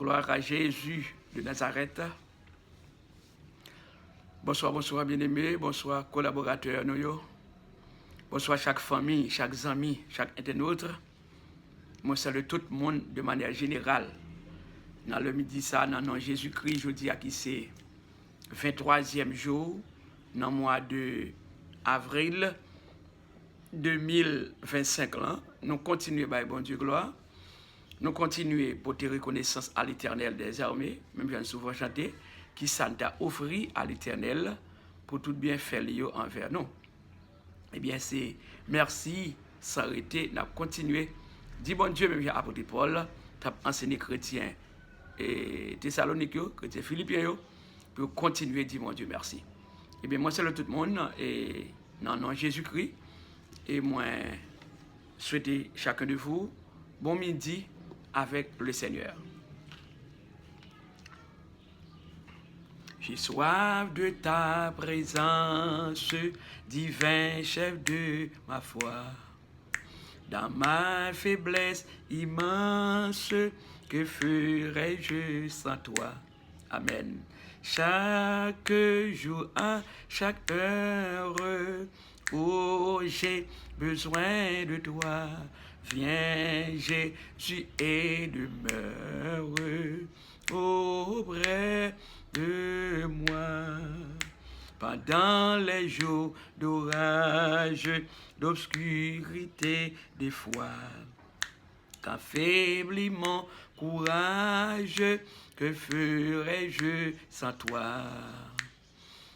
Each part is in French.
Gloire à Jésus de Nazareth. Bonsoir, bonsoir bien-aimés, bonsoir collaborateurs nous. Bonsoir chaque famille, chaque ami, chaque internaute. Moi salue tout le monde de manière générale. Dans le midi ça, dans le nom de Jésus-Christ, je dis à qui c'est 23e jour, dans le mois de avril 2025. Là, nous continuons, by bon Dieu gloire. Nous continuons pour te reconnaissance à l'Éternel des armées, même j'ai souvent chanté, qui s'en t'a offert à l'Éternel pour tout bien faire envers nous. Eh bien, c'est merci, s'arrêter, n'a continué. Dis bon Dieu, même j'ai apôtre Paul, t'as enseigné chrétien et Thessalonique, chrétien Philippiens, pour continuer, dis mon Dieu, merci. Eh bien, moi, salut tout le monde, et dans le nom de Jésus-Christ, et moi, souhaiter chacun de vous bon midi avec le Seigneur. J'ai soif de ta présence, divin chef de ma foi. Dans ma faiblesse immense, que ferais-je sans toi? Amen. Chaque jour, à chaque heure, oh, j'ai besoin de toi. Viens, Jésus, et demeure auprès de moi. Pendant les jours d'orage, d'obscurité, des fois, qu'affaiblit mon courage, que ferais-je sans toi?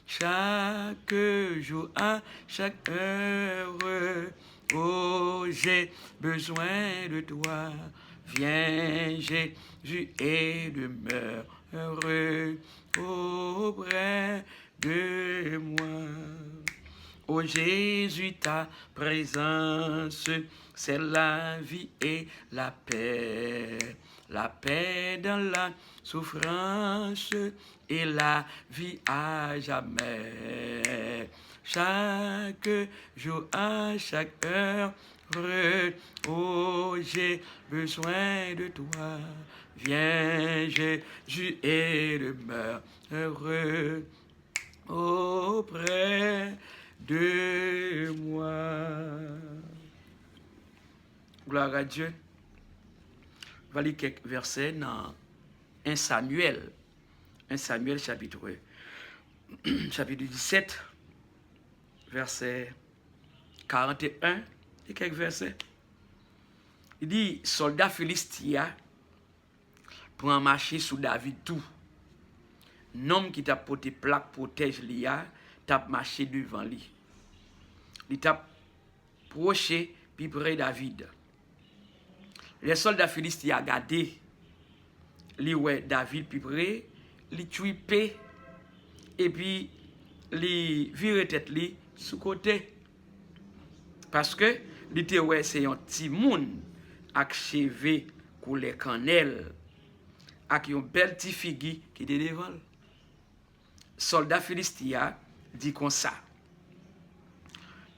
Chaque jour, à chaque heure, oh, j'ai besoin de toi. Viens, Jésus, et demeure heureux auprès de moi. Oh Jésus, ta présence, c'est la vie et la paix. La paix dans la souffrance et la vie à jamais. Chaque jour, à chaque heure, oh, j'ai besoin de toi. Viens, Jésus, et demeure heureux auprès de moi. Gloire à Dieu. Je vais lire quelques versets dans 1 Samuel. 1 Samuel chapitre 17, verset 41 et quelques versets. Il dit, soldat philistia pour en marcher sous David tout. Nom qui t'a porté plaque protège l'IA, t'a marché devant lui. Il t'a proché puis près David. Les soldats philistins ont gardé li ouais David puis près, li tuipé et puis li viré tête li sous côté. Parce que li te ouais c'est un petit moun ak cheveux couleur cannelle ak yon bel petit figi qui était devant. Soldat philistia dit comme ça.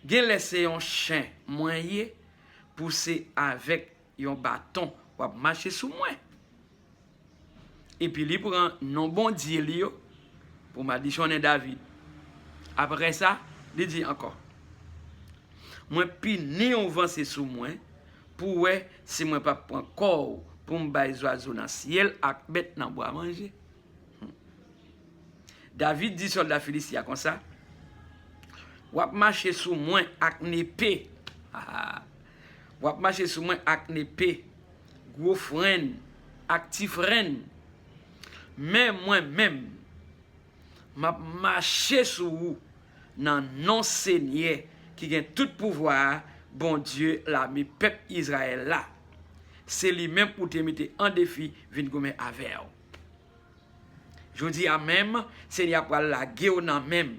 Gen laissé un chien moyen pousser avec un bâton pour marcher sous moi. Et puis il prend non bon Dieu pour m'additionner David. Après ça, il dit encore. Moi pini on avance sous moi pour ouais si moi pas prend corps pour me bailler oiseau dans ciel ak bête dans bois manger. David dit soldat philistia comme ça. Wap marcher sous moi ak épée. Wap marcher sous moi ak épée. Gros frein, ak ti frein. Mais moi-même, m'a marché sous vous dans non Seigneur qui a tout pouvoir, bon Dieu, la mi peuple Israël là. C'est lui-même pour te mettre en défi, vin gomme avec. Je dis à même, Seigneur pour la guerre nan même.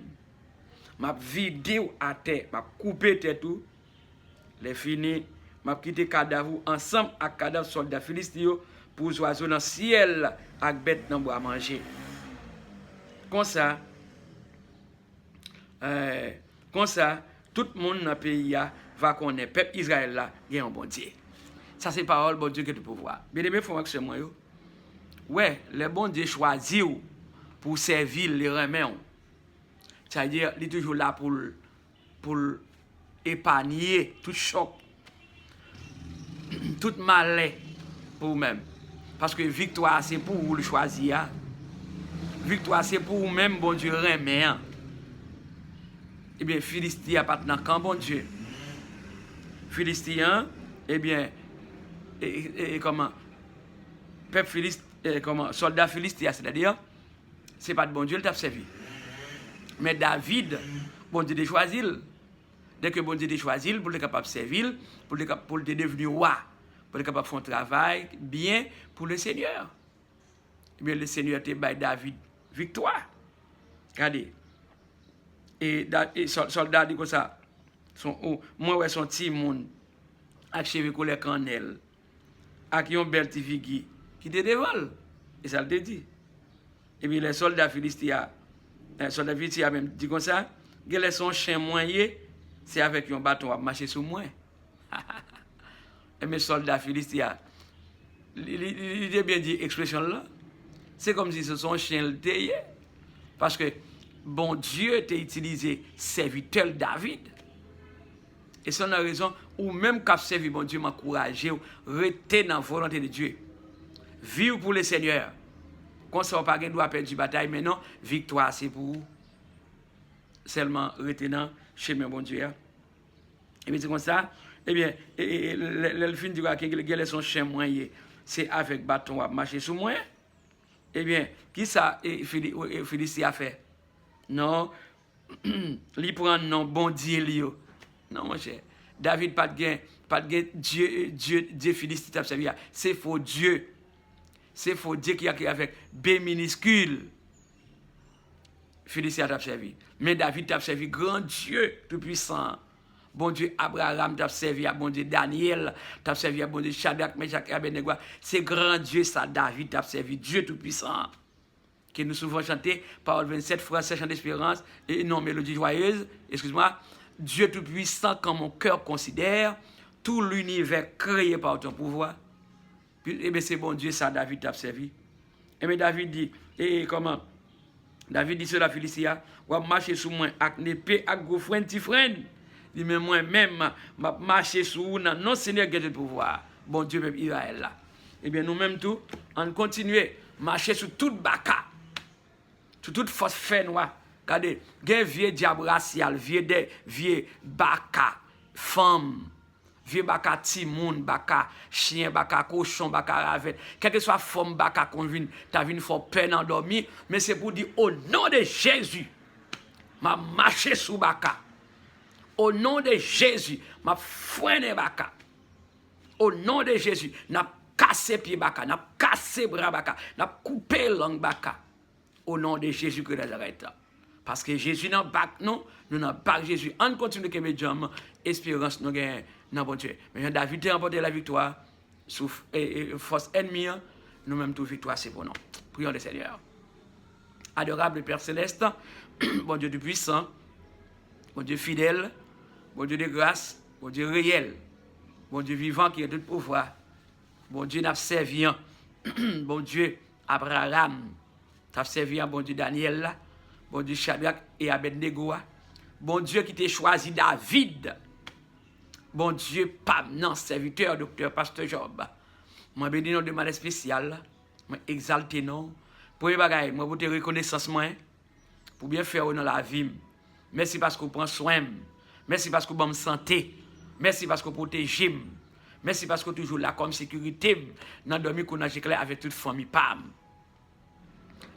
M'a vidé à terre, m'a coupé tête tout. Les fini, m'a quitté cadavre ensemble avec cadavre soldats philistins pour oiseaux dans le ciel avec bête dans bois manger. Comme ça, tout le monde dans le pays va connaître peuple Israël là, il y a un bon Dieu. Ça c'est parole bon Dieu que tu peux voir. Bien aimé, faut que c'est moi ouais, les bon Dieu choisi pour servir les remèdes. C'est-à-dire, il est toujours là pour épargner tout choc, tout malheur pour vous-même. Parce que victoire, c'est pour vous le choisir. Victoire, c'est pour vous-même, bon Dieu, remède. Eh bien, Philistia pas dans camp, bon Dieu. Philistia, eh bien, comment, peuple philistin, comment, soldat philistin, c'est-à-dire, c'est pas de bon Dieu, il t'a servi. Mais David, bon Dieu, il choisi. Dès que bon Dieu a choisi, pour être capable de servir, pour être devenu roi, pour être capable de faire un travail bien pour le Seigneur. Eh bien, le Seigneur te bail David victoire. Regardez. Et soldat dit comme ça, moi, ouais, son petit monde, avec cheveux collés cannelle, avec une belle petite fille qui te dévale. Et ça le dit. Et puis les soldats philistins, même dit comme ça, que son chien moyen, c'est avec un bâton à marcher sur moi. Et mes soldats philistins, il a bien dit expression là. C'est comme si ce sont un chien le taillé. Parce que bon Dieu t'a utilisé serviteur David. Et c'est la raison où même quand servi bon Dieu m'encouragé, rester dans la volonté de Dieu. Vivre pour le Seigneur. Quand ça pas de doit perdre du bataille, mais non, victoire c'est pour seulement retenant chez mes bon Dieu. Et bien c'est comme ça, eh bien, le fin du gars qui a son chien moyen, c'est avec bâton à marcher sur moi. Eh bien, qui ça Philistia a fait? Non, il prend non bon Dieu. Non, mon cher. David pas de Dieu Philistia t'a servi. C'est faux Dieu. C'est faux Dieu qui a avec B minuscule. Philistia t'a servi. Mais David t'a servi grand Dieu tout-puissant. Bon Dieu Abraham t'a servi à bon Dieu Daniel, t'a servi à bon Dieu Shadrach, Meshach et Abednego. C'est grand Dieu ça, David t'a servi, Dieu tout-puissant. Que nous souvent chanté, parole 27, français, chant d'espérance, et non, mélodie joyeuse, excuse-moi. Dieu tout-puissant, quand mon cœur considère tout l'univers créé par ton pouvoir. Eh bien, c'est bon Dieu ça, David t'a servi. Eh bien, David dit, comment? David dit sur la Philistia, on va marcher sous moi avec une épée, avec gros frein, petit frein. Il dit, mais moi-même, je marcher sous vous, non, Seigneur, qui a le pouvoir. Bon Dieu, même Israël là. Eh bien, nous-mêmes, tout, on continue à marcher sur toute baka, sur toute force fait noire. Regardez, il y a un vieux diable racial, vieux baka, femme, vieux baka timoun, baka chien, baka cochon, baka ravette. Quelle que soit la forme baka qu'on vient, tu as vu une forme peine endormie, mais c'est pour dire au nom de Jésus, je marche sous baka. Au nom de Jésus, je fouine baka. Au nom de Jésus, je cassé pied baka, je cassé bras baka, je coupé langue baka. Au nom de Jésus que Nazareth. Parce que Jésus n'a pas non, nous n'avons pas Jésus. On continue que mes jambes, espérance nous gagne dans bon Dieu. Mais David a remporté la victoire sous force ennemie, nous-mêmes toute victoire c'est pour nous. Prions le Seigneur. Adorable Père céleste, bon Dieu du puissant, bon Dieu fidèle, bon Dieu de grâce, bon Dieu réel, bon Dieu vivant qui a tout pouvoir, bon Dieu n'a servi, bon Dieu Abraham, t'as servi bon Dieu Daniel là, bon Dieu Shadrach et Abednego, bon Dieu qui t'a choisi David, bon Dieu Pam, non, serviteur, docteur, pasteur Job, moi bénis nous de manière spéciale, moi exalté non, pour les bagailles, moi pour te reconnaissance moi, pour bien faire dans la vie, merci parce qu'on prend soin, merci parce qu'on bonne santé, merci parce qu'on protège, merci parce qu'on toujours là comme sécurité, dans dormir qu'on a clair avec toute famille Pam.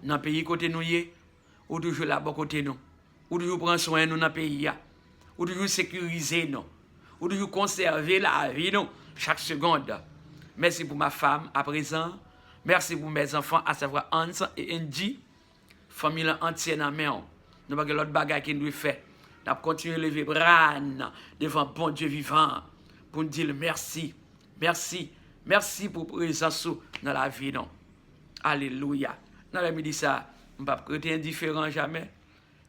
Dans le pays côté nous ou toujours là bas côté nous, ou toujours prendre soin nous dans le pays, ou toujours sécuriser nous, ou toujours conserver la vie nous chaque seconde. Merci pour ma femme à présent, merci pour mes enfants, à savoir Hans et Andy, famille entière dans la main. Nous n'avons pas l'autre bagage qui nous fait. Nous avons continué à lever bras devant bon Dieu vivant pour nous dire merci, merci, merci pour présence dans la vie non. Alléluia. Dans la midi ça, on ne peut pas être indifférent jamais.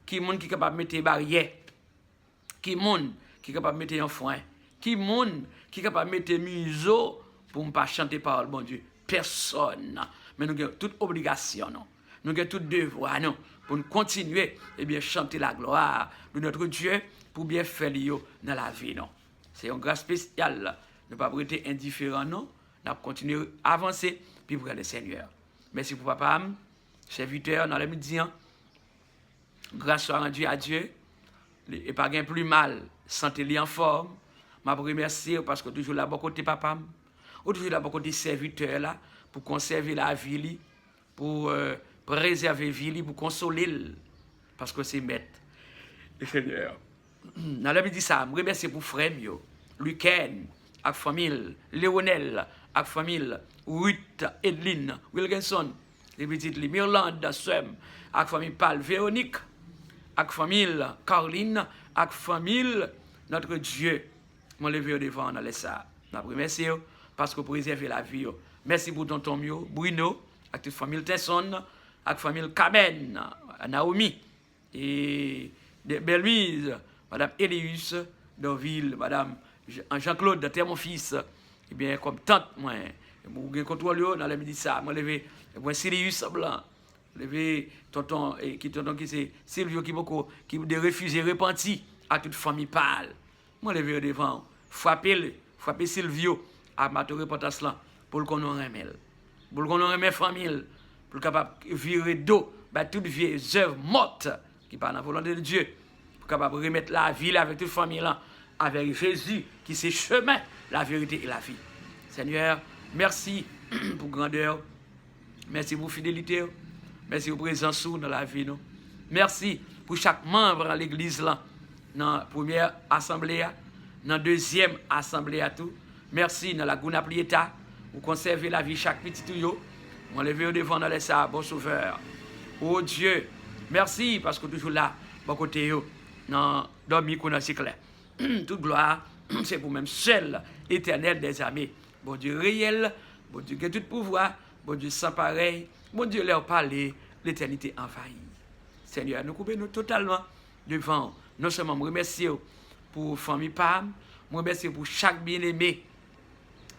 Qui est qui est capable de mettre des barrières? Qui est qui est capable de mettre un foin? Qui est qui est capable de mettre des museaux pour ne pas chanter parole, bon Dieu? personne. Mais nous avons toute obligation, non? Nous avons tout devoir, non? Pour nous continuer, et bien, chanter la gloire de notre Dieu pour bien faire dans la vie, non? C'est une grâce spéciale. Ne pas être indifférent, non? Nous continuer à avancer, puis pour le Seigneur. Merci pour papa, serviteur dans le midi. Grâce soit rendue à Dieu. Et pas gain plus mal, santé en forme. Je vous remercie parce que toujours là, beaucoup de papa, ou toujours là, beaucoup de serviteurs là, pour conserver la vie, pour préserver la vie, pour consoler, parce que c'est maître. Le Seigneur. Dans le midi, ça, je remercie pour frère, Lucien, avec famille, Léonel, avec famille, Ruth, Edline, Wilkinson, les petites, Mirlande, Sem, avec famille Paul, Véronique, avec famille Caroline, avec famille notre Dieu. Je me lever devant dans les ça. Je vous remercie parce que vous préservez la vie. Merci pour tonton Mio, Bruno, avec toute famille Tesson, avec famille Carmen, Naomi, et Belle-Louise, Madame Elius, Dorville, Madame Jean-Claude, mon fils, et bien comme tante, moi, je contrôle dans le midi ça. Je lever, moi Sirius Blanc. Levé tonton qui c'est Silvio qui de refuser repenti à toute famille pâle. Moi levé devant frapper Silvio à ma repentance là pour qu'on en remel. Pour qu'on en remel famille pour capable virer dos bah toute vieille œuvre morte qui pas dans la volonté de Dieu pour capable remettre la vie avec toute famille là avec Jésus qui c'est chemin, la vérité et la vie. Seigneur, merci pour grandeur. Merci pour fidélité. Merci pour présence dans la vie. Nous. Merci pour chaque membre de l'église là, dans la première assemblée, dans la deuxième assemblée. Tout. Merci dans la Gouna Plieta pour conserver la vie chaque petit tuyau. On lever au devant dans les sables, bon sauveur. Oh Dieu, merci parce que toujours là, bon côté, dans dormi qu'on a si clair. Toute gloire, c'est pour même seul, éternel des armées. Bon Dieu réel, bon Dieu qui a tout pouvoir, bon Dieu sans pareil. Mon Dieu leur parler, l'éternité envahie. Seigneur, nous coupons totalement devant. Non seulement me remercier pour famille Pam, me remercier pour chaque bien-aimé,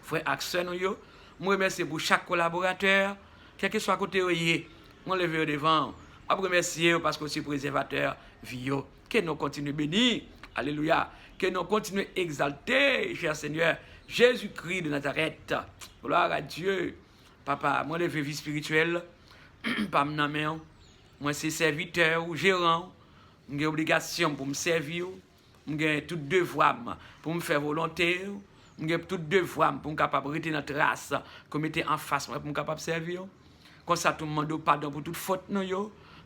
frère Axel, me remercier pour chaque collaborateur, quel que soit côté où il est, me lever devant. Je remercier parce que c'est préservateur, vie. Que nous continuons bénir. Alléluia. Que nous continuons exalter, cher Seigneur, Jésus-Christ de Nazareth. Gloire à Dieu. Papa, moi, je fais vie spirituelle, pas me moi, c'est serviteur ou gérant, j'ai obligation pour me servir, j'ai tout devoir pour me faire volonté, j'ai tout devoir pour me capable de rester dans la trace, comme était en face, pour me capable de servir. Comme ça, tout le monde pardon pour toute faute,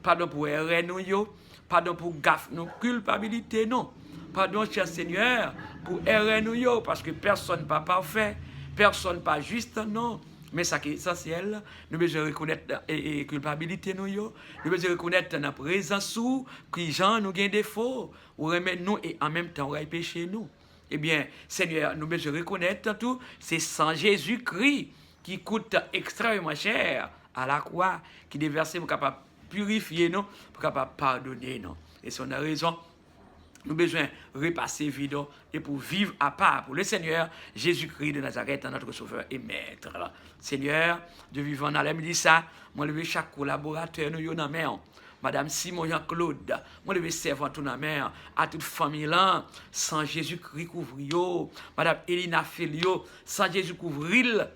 pardon pour erreur, pardon pour gaffe, culpabilité, non. Pardon, cher Seigneur, pour erreur, parce que personne n'est pas parfait, personne n'est pas juste, non. Mais ça qui est essentiel, nous devons reconnaître la culpabilité, nous devons reconnaître la présence où les gens nous ont des défauts, ou remettre nous et en même temps, on péché nous. Eh bien, Seigneur, nous devons reconnaître tout, c'est sans Jésus-Christ qui coûte extrêmement cher à la croix, qui est versé pour capable purifier nous, pour capable pardonner nous. Et si on a raison, nous avons besoin de repasser vide et pour vivre à part pour le Seigneur Jésus-Christ de Nazareth, notre Sauveur et Maître. Seigneur, Dieu vivant dans l'aime dit ça, moi lever chaque collaborateur nous dans main. Madame Simon Jean-Claude, moi lever servant tout dans main à toute famille là, sans Jésus-Christ couvrir. Madame Elina Félio, sans Jésus couvrir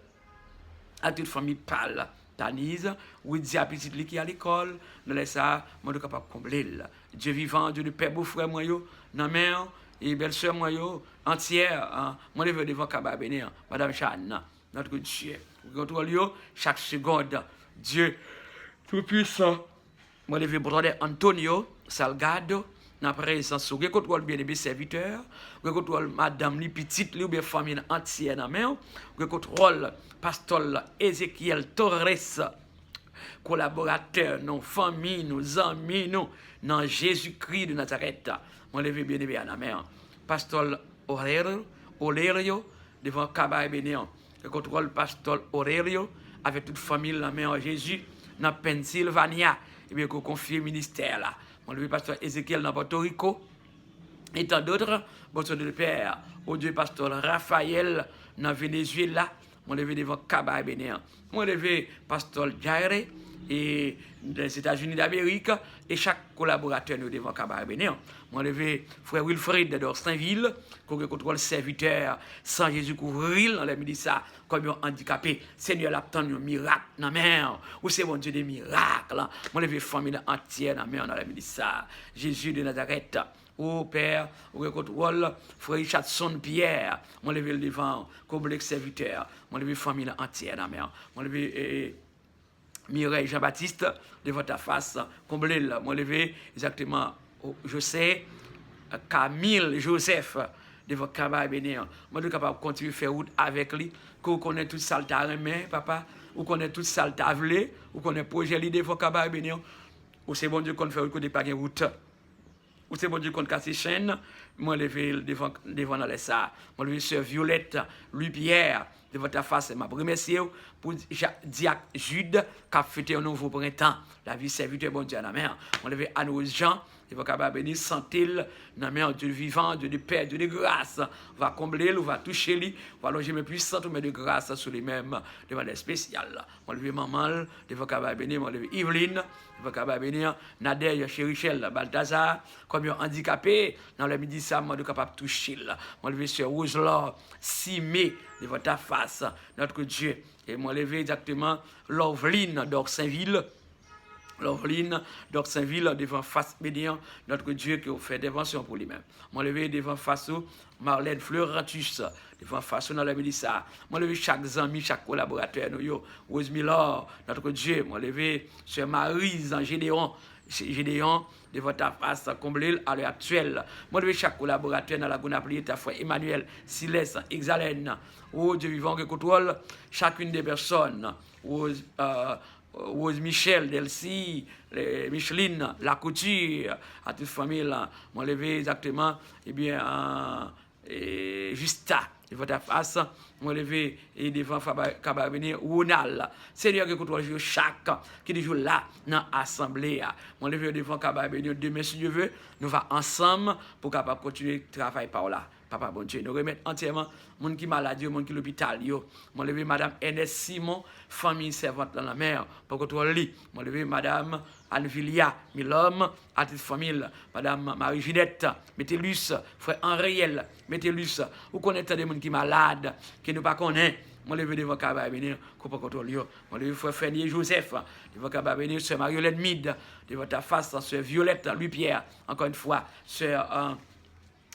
à toute famille pâle. Tanise, ou dit à petite qui à l'école, nous laisse ça, moi suis capable de combler. Dieu vivant, Dieu de père beau-frère moi yo, dans mère et belle-sœur moi yo, entière, moi je veux devant Kababéné, Madame Chane, notre Dieu. Vous contrôlez chaque seconde, Dieu tout-puissant. Moi je veux brother Antonio Salgado, dans présence, vous contrôlez bien les serviteurs, vous contrôlez madame li petite li ou bien famille entière dans main, vous contrôlez pasteur Ezekiel Torres, collaborateur, nos familles, nos amis, nous, dans Jésus-Christ de Nazareth. Moi, je veux bien aimer à la main. Pasteur Aurelio, devant Cabaret Bénéant. Je contrôle Pasteur Aurelio, avec toute famille, la main en Jésus, dans Pennsylvania. Et bien, qu'on confie le ministère là. Moi, je veux Pasteur Ezekiel dans Porto Rico. Et tant d'autres, bon, de père, au Dieu Pasteur Raphaël, dans Venezuela. Moi levé devant Kaba Bénéan. Moi levé Pasteur Jaire et des États-Unis d'Amérique et chaque collaborateur nous devant Kaba Bénéan. Moi levé frère Wilfrid d'Orsainville, qu'on contrôle serviteur sans Jésus couvrir dans les médecins comme un handicapé. Seigneur l'attend un miracle dans mer. Ou c'est bon Dieu des miracles. Moi levé famille entière dans mer dans les médecins. Jésus de Nazareth. Oh Père, au contrôle, frère Richardson Pierre, mon levé le devant, complexe serviteur, mon levé famille entière dans la mer, mon levé Mireille Jean-Baptiste, devant ta face, comblé, mon levé exactement, je sais, Camille Joseph, devant Kaba Bénéan, moi je suis capable de continuer à faire route avec lui, qu'on connaît tout ça, papa, ou connaît tout ça, ou connaît projet devant Kaba Bénéan, ou c'est bon Dieu qu'on fait route, qu'on n'est pas de route. Ou c'est bon Dieu qu'on casse les chaînes, moi levé devant dans les ça. Moi levé sur Violette, Louis Pierre, devant ta face, m'a remercié pour Diacre Jude, qui a fêté un nouveau printemps. La vie serviteur bon Dieu à la mer. Moi levé à nos gens, devant qu'à bénir, santé, la mer, Dieu vivant, Dieu de paix, Dieu de grâce. Va combler, va toucher lui, va loger mes puissants, mais de grâce sur les mêmes, devant les spéciales. Moi levé maman, devant qu'à bénir, moi levé Yveline, devant qu'à bénir, Nader, Chérichel, Balthazar, comme handicapé, dans le midi, ça, moi, de capable de toucher. Moi, levé sur Roselor, 6 mai, devant ta face, notre Dieu. Et moi, levé exactement Loveline d'Orsainville. Loveline d'Orsainville, devant face Bénéant, notre Dieu qui a fait dévention pour lui-même. Moi, levé devant face Marlène Fleurantus, devant face dans la Mélissa. Moi, levé chaque ami, chaque collaborateur, nous, Rose Miller, notre Dieu. Moi, levé sur Maryse en Gédéon, devant ta face comblée à l'heure actuelle. Moi, levé chaque collaborateur dans la Gonaplier, ta frère Emmanuel, Siles, Exalène, oh Dieu vivant qui contrôle chacune des personnes. Rose Michel, Delcy, Micheline, La Couture, à toute famille, moi levé exactement, eh bien, Justa, devant ta face, moi levé et devant Kababini, Ronald, Seigneur qui contrôle chaque, qui est toujours là, dans l'assemblée, moi levé devant Kababini, demain si Dieu veut, nous allons ensemble pour capable continuer le travail par là. Papa, bon Dieu, nous remettons entièrement monde qui est malade, monde qui est l'hôpital. Moi, levé Madame Ernest Simon, famille servante dans la mer, pour contrôler lui. Moi, levé Madame Anne-Vilia Milhomme, à toute famille. Madame Marie-Ginette, Métellus, frère Henriel, Métellus. Vous connaissez des gens qui sont malades, qui ne pas connaissent. Moi, levé devant Kababini, qu'on peut contrôler. Moi, levé frère Fernier Joseph, devant Kababini, sœur Mariolène Mide, devant ta face, sœur Violette, Louis Pierre, encore une fois, sœur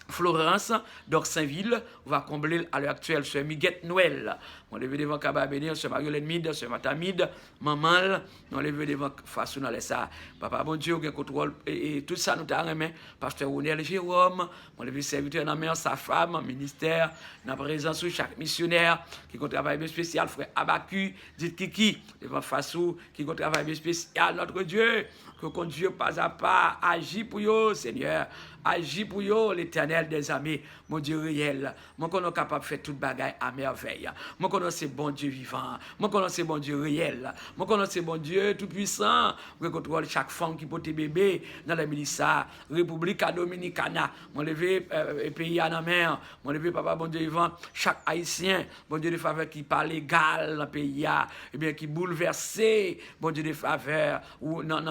Florence d'Orsainville va combler à l'heure actuelle sur Miguette Noël. On levé devant Kababéni, sur Mariolène Mide, sur Matamide, Maman, on levé devant Façon dans les ça. Papa, bon Dieu, qui contrôle, et tout ça nous t'a remis. Pasteur Ronel Jérôme, on levé serviteur dans la mer, sa femme, ministère, dans la présence de chaque missionnaire, qui compte travail bien spécial, frère Abacu, dit Kiki, devant Façon, qui compte travail bien spécial, notre Dieu, que Dieu pas à pas agit pour eux, Seigneur. Agis pour eux, l'Éternel des amis, mon Dieu réel. Moi, qu'on est capable de faire toute bagaille à merveille. Moi, qu'on c'est bon Dieu vivant. Moi, qu'on c'est bon Dieu réel. Moi, qu'on c'est bon Dieu tout puissant. Moi, contrôle chaque femme qui porte bébé dans la Mélissa, République Dominicana. Moi, levé pays à la mer. Moi, levé papa, bon Dieu vivant. Chaque Haïtien, bon Dieu de faveur qui parle légal dans le pays, et bien qui bouleversé, bon Dieu de faveur, ou non.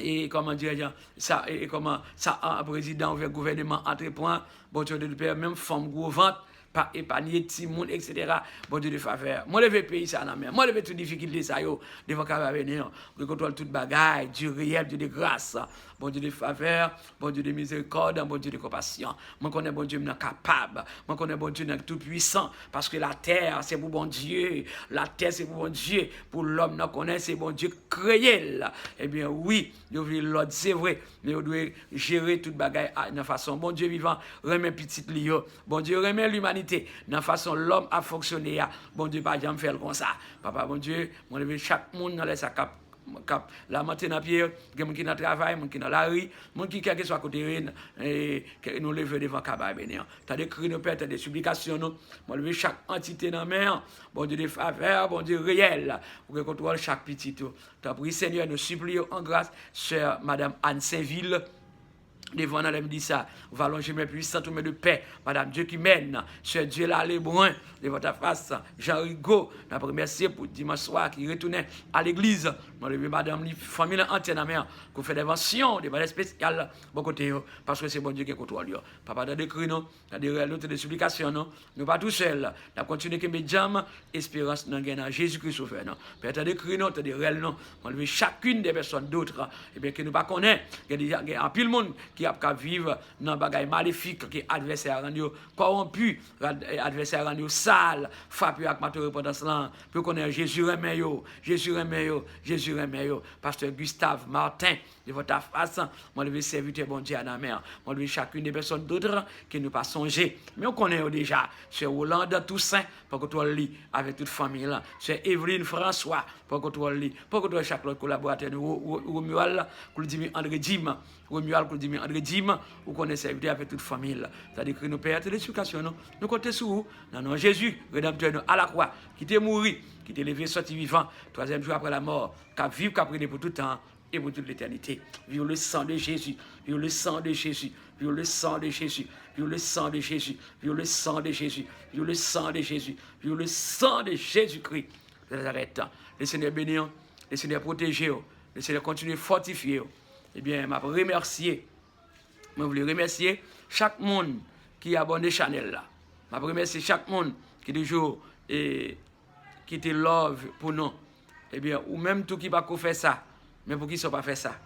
Et comment dire ça, et comment ça, un président ou un gouvernement entreprend, bon Dieu de Père, même femme gros ventre, pas épargner petit monde, etc. Bon Dieu de faveur. Moi, le pays, ça, la mer. Moi, le toute difficulté, ça, yo, devant qu'à venir, je contrôle toute bagaille, Dieu réel, Dieu de grâce, bon Dieu de faveur, bon Dieu de miséricorde, bon Dieu de compassion. Moi, connais bon Dieu, capable. Moi, connais bon Dieu, tout puissant, parce que la terre, c'est pour bon Dieu. La terre, c'est pour bon Dieu. Pour l'homme, nous connaît, c'est bon Dieu créé. Eh bien, oui, nous voulons l'ordre, c'est vrai, mais nous devons gérer toute bagaille de façon. Bon Dieu vivant, remet petit lio. Bon Dieu, remet l'humanité. De la façon l'homme a fonctionné, bon Dieu, pas jamais faire comme ça. Papa, bon Dieu, mon lever chaque monde dans les sacs. La matin à pied, il y a des gens qui dans le travail, des gens qui dans la rue, des gens qui quel que soit côté et nous lever devant Kaba Bénéan. Tu as des cris, tu as des supplications, nous lever chaque entité dans la mer, bon Dieu de faveur, bon Dieu réel, pour que contrôle chaque petit. Tu as pris Seigneur, nous supplions en grâce, sœur Madame Anne Saint-Ville. Devant nous, dit ça. Vous allongez mes puissants, tous mes de paix. Madame Dieu qui mène. Sœur Dieu là, les bruns devant ta face. Jean Rigaud, nous remercier pour dimanche soir qui retournait à l'église. Moi, madame, famille entière, mère, qu'on fait des inventions, des balais spéciales, bon côté, parce que c'est bon Dieu qui contrôle. Papa, dans des cris, nous, dans des réalités, des supplications, nous, nous pas tout seuls. Nous continuons que mes jambes, espérance, nous gagnons Jésus-Christ sauveur. Père, dans des cris, nous, dans des réels, nous, on veut chacune des personnes d'autres, et bien que nous ne connaissons pas, il y a un pile monde qui a vivre dans des bagages maléfiques qui adversaire rendu corrompu, adversaire rendu sale, frappé avec ma repentance là, pour connaître Jésus remet yo, Jésus remet yo, Jésus remet yo. Pasteur Gustave Martin, de votre face, moi je vais servir bon Dieu à la mer, moi je vais chacune des personnes d'autres qui ne pas songer, mais on connaît déjà, c'est Hollande Toussaint, pour que tu lis avec toute famille là, c'est Evelyne François, pour que tu lis, pour que tu chaque autre collaborateur, Romuald, André Dim, Romuald, André Dim, ou qu'on est serviteur avec toute famille. C'est-à-dire que nous payons l'éducation, nous comptons sur vous, dans nom Jésus, rédempteur à la croix, qui t'est mort, qui t'est levé, sorti vivant, troisième jour après la mort, qui a vécu, qui a pris pour tout temps et pour toute l'éternité. Vive le sang de Jésus, vive le sang de Jésus, vive le sang de Jésus, vive le sang de Jésus, vive le sang de Jésus, vive le sang de Jésus, vive le sang de Jésus-Christ. Le Seigneur bénit, le Seigneur protège, le Seigneur continue à fortifier. Eh bien, je remercier. Je voulais remercier chaque monde qui a abonné à la chaîne là. Je remercier chaque monde qui toujours qui te love pour nous. Eh bien, ou même tout qui va faire ça, mais pour qui ne sont pas fait ça.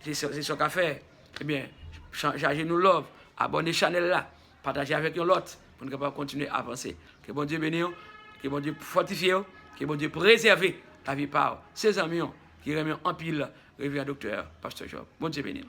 C'est ce qu'on fait. Eh bien, chargez nous love, abonnez à la chaîne là, partagez avec l'autre pour nous continuer à avancer. Que bon Dieu bénisse, que bon Dieu fortifie, que bon Dieu préserve la vie par ses amis qui remet en pile, revient docteur, pasteur Job. Bon Dieu bénisse.